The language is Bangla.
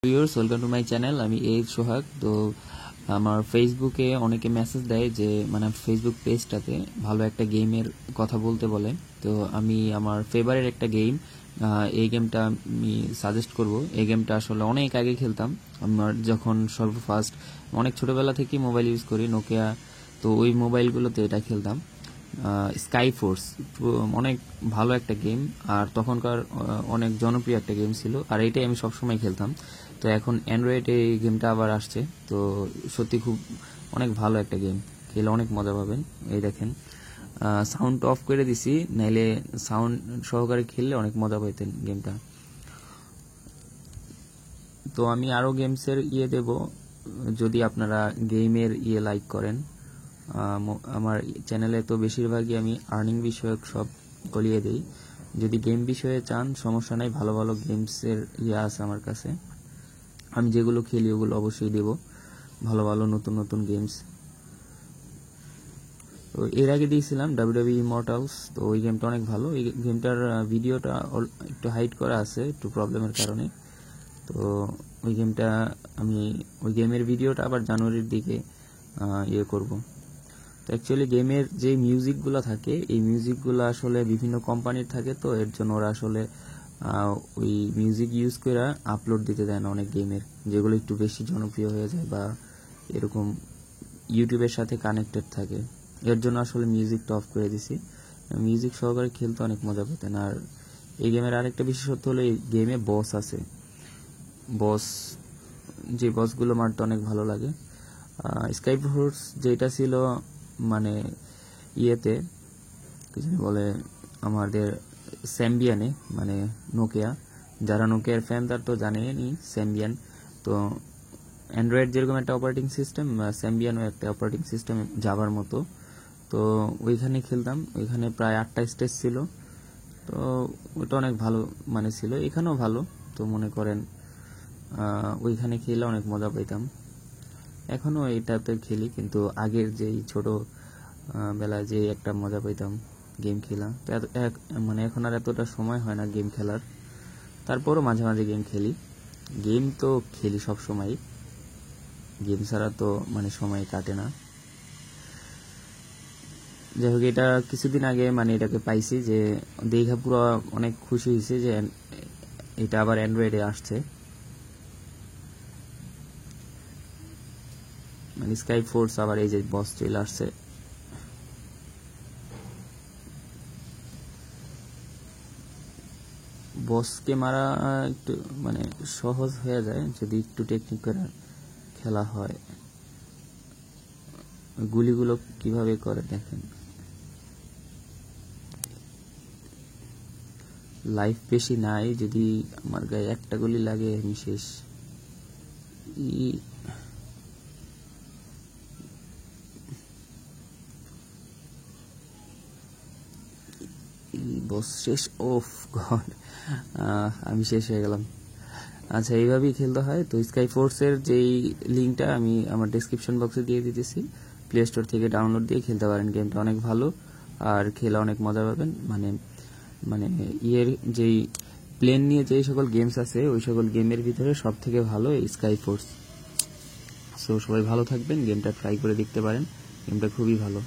Viewers, welcome to my channel. আমি এইচ সোহাগ। তো আমার ফেসবুকে অনেকে মেসেজ দেয় যে ফেসবুক পেজটাতে ভালো একটা গেমের কথা বলতে বলে। তো আমি আমার ফেভারিট একটা গেম, এই গেমটা আমি সাজেস্ট করব। এই গেমটা আসলে অনেক আগে খেলতাম, আমার যখন সর্বফার্স্ট অনেক ছোটোবেলা থেকেই মোবাইল ইউজ করি, নোকিয়া। তো ওই মোবাইলগুলোতে এটা খেলতাম, স্কাই ফোর্স। অনেক ভালো একটা গেম, আর তখনকার অনেক জনপ্রিয় একটা গেম ছিল, আর এইটাই আমি সবসময় খেলতাম। তো এখন অ্যান্ড্রয়েডে এই গেমটা আবার আসছে, তো সত্যি খুব অনেক ভালো একটা গেম, খেলে অনেক মজা পাবেন। এই দেখেন, সাউন্ড অফ করে দিছি, নাইলে সাউন্ড সহকারে খেললে অনেক মজা পাইতেন গেমটা। তো আমি আরও গেমসের দেব, যদি আপনারা গেমের লাইক করেন। আমার চ্যানেলে তো বেশিরভাগই আমি আর্নিং বিষয়ক সব করিয়ে দিই। যদি গেম বিষয়ে চান, সমস্যা নাই, ভালো ভালো গেমসের আছে আমার কাছে। আমি যেগুলো খেলি ওগুলো অবশ্যই দেব, ভালো ভালো নতুন নতুন গেমস। তো এর আগে দিয়েছিলাম WWE ইমর্টালস। তো ওই গেমটা অনেক ভালো। এই গেমটার ভিডিওটা একটু হাইড করা আছে, একটু প্রবলেমের কারণে। তো ওই গেমটা ওই গেমের ভিডিওটা আবার জানুয়ারির দিকে করব। তো অ্যাকচুয়ালি গেমের যে মিউজিকগুলো থাকে, এই মিউজিকগুলো আসলে বিভিন্ন কোম্পানির থাকে, তো এর জন্য ওরা আসলে ওই মিউজিক ইউজ করে আপলোড দিতে দেয় না অনেক গেমের, যেগুলো একটু বেশি জনপ্রিয় হয়ে যায় বা এরকম ইউটিউবের সাথে কানেক্টেড থাকে। এর জন্য আসলে মিউজিকটা অফ করে দিছি। মিউজিক সহকারে খেলতে অনেক মজা পেতেন। আর এই গেমের আরেকটা বিশেষত্ব হলো, এই গেমে বস আছে। যে বসগুলো মারতে অনেক ভালো লাগে। স্কাই ফোর্স যেটা ছিল ইয়েতে কি জানি বলে, আমাদের স্যাম্বিয়ানে, নোকিয়া। যারা নোকিয়ার ফ্যান তার তো জানেনই স্যাম্বিয়ান। তো অ্যান্ড্রয়েড যেরকম একটা অপারেটিং সিস্টেম, স্যাম্বিয়ানও একটা অপারেটিং সিস্টেম যাবার মতো। তো ওইখানে খেলতাম, ওইখানে প্রায় 8টা স্টেজ ছিল। তো ওটা অনেক ভালো ছিল, এখানেও ভালো। তো মনে করেন ওইখানে খেলে অনেক মজা পাইতাম। এখনও এটাতে খেলি, কিন্তু আগের যেই ছোট বেলায় যে একটা মজা পাইতাম গেম খেলা, তো এখন আর এতটা সময় হয় না গেম খেলার। তারপরও মাঝে মাঝে গেম খেলি। গেম তো খেলি সব সময়, গেম ছাড়া তো সময় কাটে না। যাই হোক, এটা কিছুদিন আগে এটাকে পাইছি, যে দেখা পুরো অনেক খুশি হয়েছে যে এটা আবার অ্যান্ড্রয়েডে আসছে। স্কাই ফোর্স আবার এই যে বস চলে আসছে। বসকে মারা একটু সহজ হয়ে যায় যদি একটু টেকনিক করে খেলা হয়। গুলিগুলো কিভাবে করে দেখেন। লাইফ বেশি নাই, যদি আমার গায়ে একটা গুলি লাগে আমি শেষ। বস শেষ। ওফ গড, আমি শেষ হয়ে গেলাম। আচ্ছা, এইভাবেই খেলতে হয়। তো স্কাই ফোর্সের যেই লিঙ্কটা আমি আমার ডেসক্রিপশন বক্সে দিয়ে দিতেছি, প্লে স্টোর থেকে ডাউনলোড দিয়ে খেলতে পারেন। গেমটা অনেক ভালো, আর খেলা অনেক মজা পাবেন। যেই প্লেন নিয়ে যেই সকল গেমস আছে, ওই সকল গেমের ভিতরে সব থেকে ভালো এই স্কাই ফোর্স। সো সবাই ভালো থাকবেন, গেমটা ট্রাই করে দেখতে পারেন, গেমটা খুবই ভালো।